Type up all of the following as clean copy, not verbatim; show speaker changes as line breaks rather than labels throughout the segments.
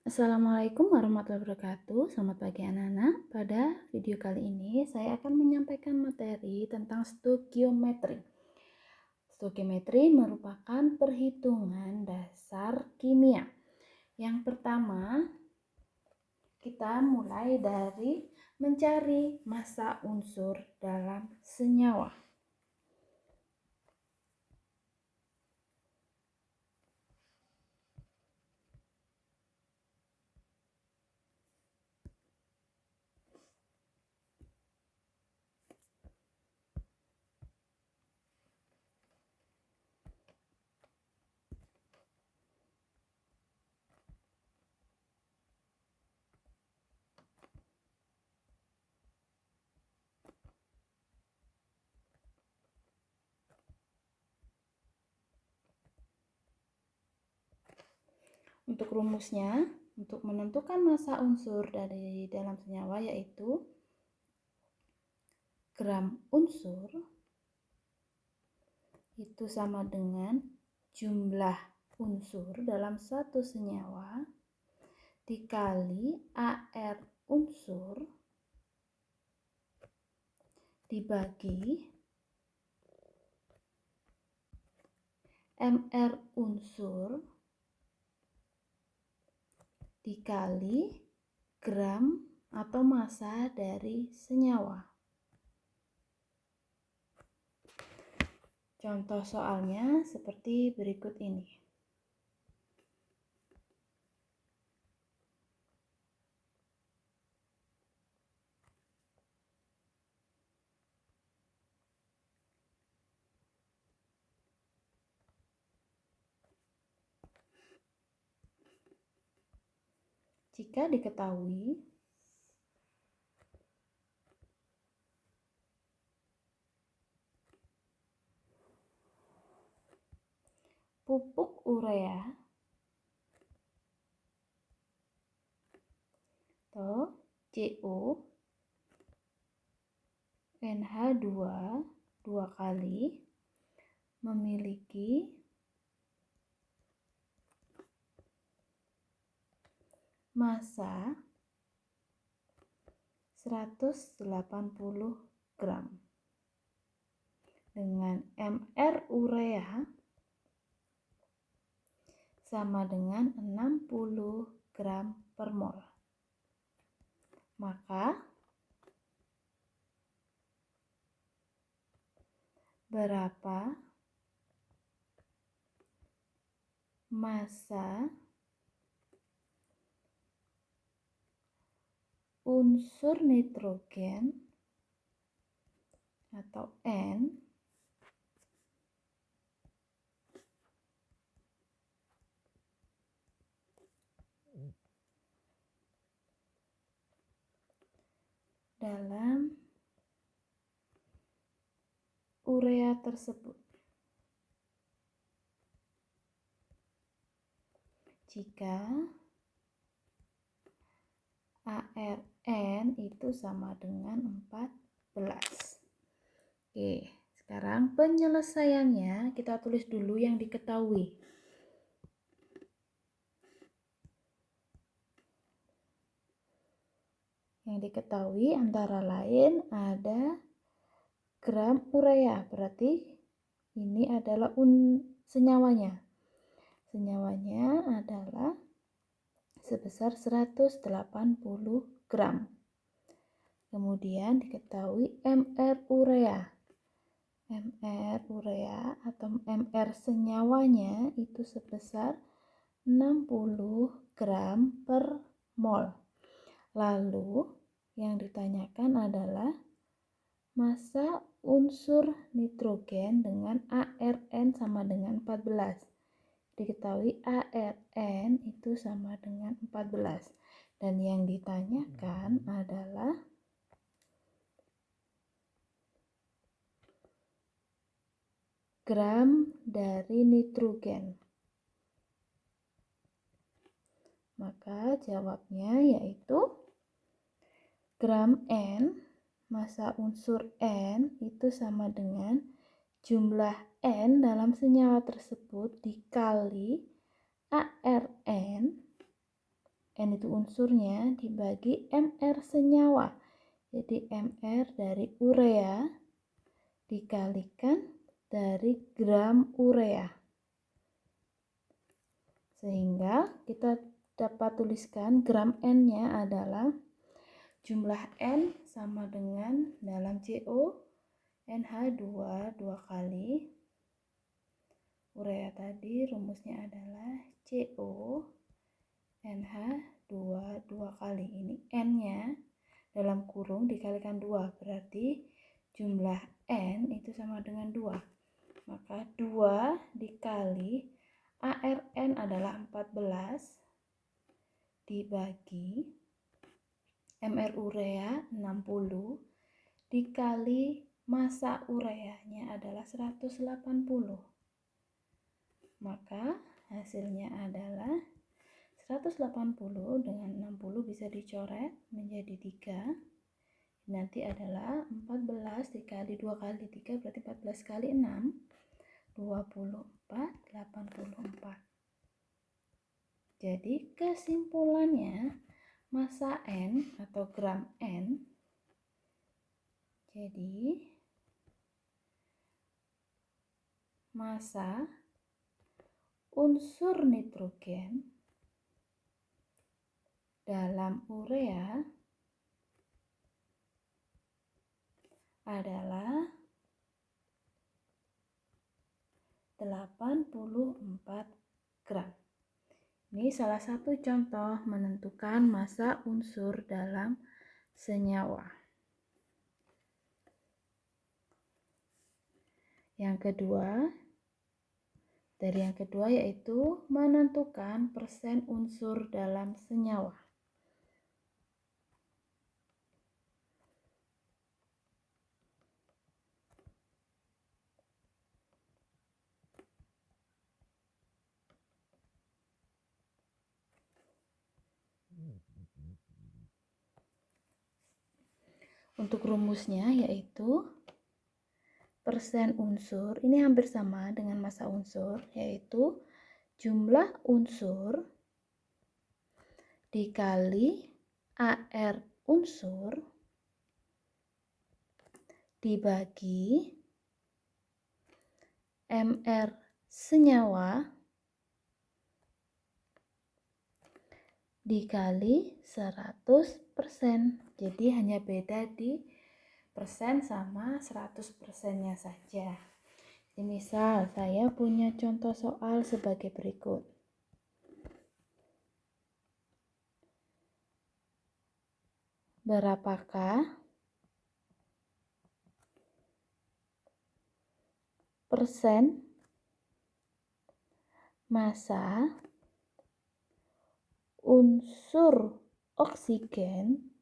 Assalamualaikum warahmatullahi wabarakatuh. Selamat pagi anak-anak. Pada video kali ini saya akan menyampaikan materi tentang stoikiometri. Stoikiometri merupakan perhitungan dasar kimia. Yang pertama, kita mulai dari mencari massa unsur dalam senyawa. Untuk rumusnya, untuk menentukan massa unsur dari dalam senyawa yaitu gram unsur itu sama dengan jumlah unsur dalam satu senyawa dikali AR unsur dibagi MR unsur dikali gram atau massa dari senyawa. Contoh soalnya seperti berikut ini. Jika diketahui pupuk urea atau CO NH2 dua kali memiliki massa 180 gram dengan MR urea sama dengan 60 gram per mol. Maka berapa massa unsur nitrogen atau N dalam urea tersebut. Jika ARN itu sama dengan 14. Oke, sekarang penyelesaiannya kita tulis dulu yang diketahui. Yang diketahui antara lain ada gram urea, berarti ini adalah senyawanya. Senyawanya adalah sebesar 180 gram. Kemudian diketahui MR urea. MR urea atau MR senyawanya itu sebesar 60 gram per mol. Lalu yang ditanyakan adalah massa unsur nitrogen dengan ARN sama dengan 14. Diketahui ARN itu sama dengan 14. Dan yang ditanyakan adalah gram dari nitrogen. Maka jawabnya yaitu gram N, massa unsur N itu sama dengan jumlah N dalam senyawa tersebut dikali ARN N itu unsurnya dibagi mR senyawa. Jadi mR dari urea dikalikan dari gram urea. Sehingga kita dapat tuliskan gram N-nya adalah jumlah N sama dengan dalam CO NH2 dua kali. Urea tadi rumusnya adalah CO NH2 dua kali. Ini N-nya dalam kurung dikalikan 2, berarti jumlah N itu sama dengan 2. Maka 2 dikali ARN adalah 14 dibagi MR urea 60 dikali massa ureanya adalah 180. Maka hasilnya adalah 180 dengan 60 bisa dicoret menjadi 3. Nanti adalah 14 dikali 2 kali 3 berarti 14 kali 6 24 84. Jadi kesimpulannya massa N atau gram N jadi massa unsur nitrogen dalam urea adalah 84 gram. Ini salah satu contoh menentukan massa unsur dalam senyawa. Yang kedua yaitu menentukan persen unsur dalam senyawa. Untuk rumusnya yaitu persen unsur, ini hampir sama dengan massa unsur, yaitu jumlah unsur dikali AR unsur dibagi MR senyawa dikali 100%. Jadi hanya beda di persen sama 100%-nya saja. Jadi misal saya punya contoh soal sebagai berikut. Berapakah persen massa unsur oksigen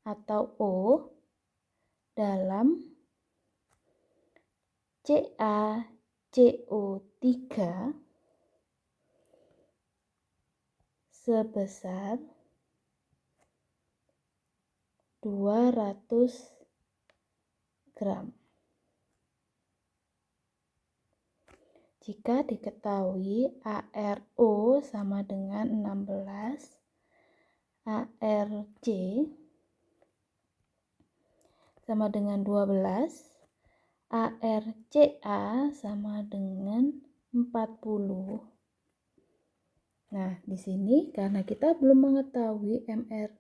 atau O dalam CaCO3 sebesar 200 gram. Jika diketahui ARO sama dengan 16, ARC sama dengan 12, ARCA sama dengan 40. Nah, di sini karena kita belum mengetahui MR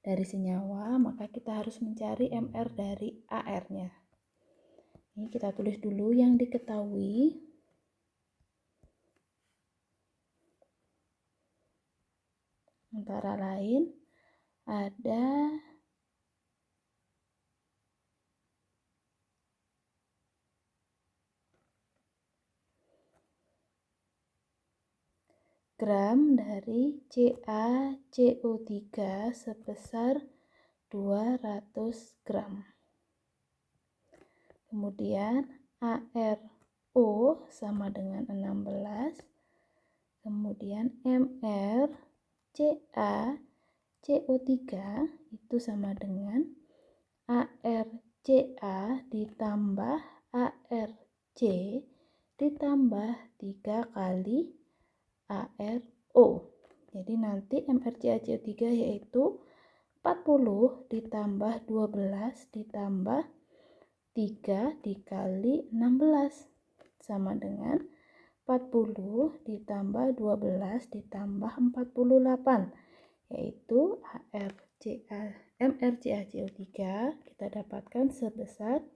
dari senyawa, maka kita harus mencari MR dari AR-nya. Ini kita tulis dulu yang diketahui. Antara lain ada gram dari CaCO3 sebesar 200 gram. Kemudian ARO sama dengan 16. Kemudian MrCaCO3 itu sama dengan ARCA ditambah ARC ditambah 3 kali ARO. Jadi nanti MrCaCO3 yaitu 40 ditambah 12 ditambah 3 dikali 16 sama dengan 40 ditambah 12 ditambah 48, yaitu MrCaCO3 kita dapatkan sebesar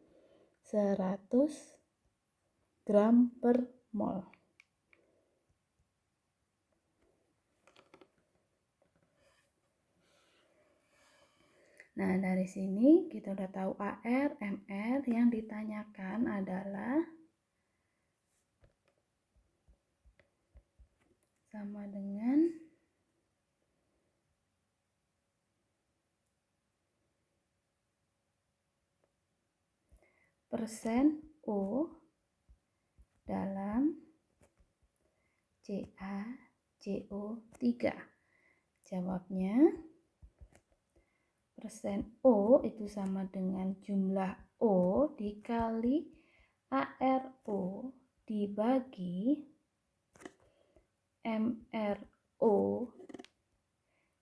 100 gram per mol. Nah, dari sini kita udah tahu AR, MR. Yang ditanyakan adalah sama dengan persen O dalam CaCO3. Jawabnya persen O itu sama dengan jumlah O dikali ARO dibagi MRO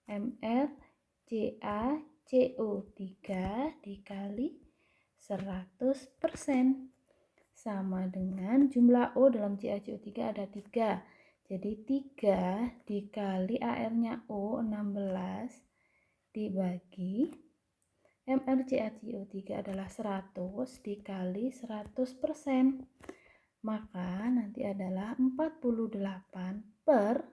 MrCaCO3 dikali 100% sama dengan jumlah O dalam CaCO3 ada 3. Jadi 3 dikali AR-nya O 16 dibagi MrCaCO3 adalah 100 dikali 100%. Maka nanti adalah 48 per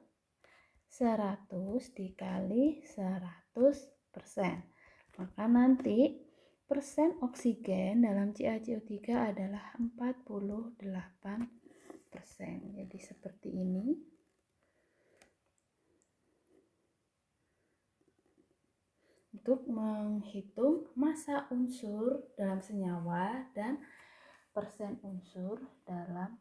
100 dikali 100%. Maka nanti persen oksigen dalam CaCO3 adalah 48%. Jadi seperti ini. Untuk menghitung massa unsur dalam senyawa dan persen unsur dalam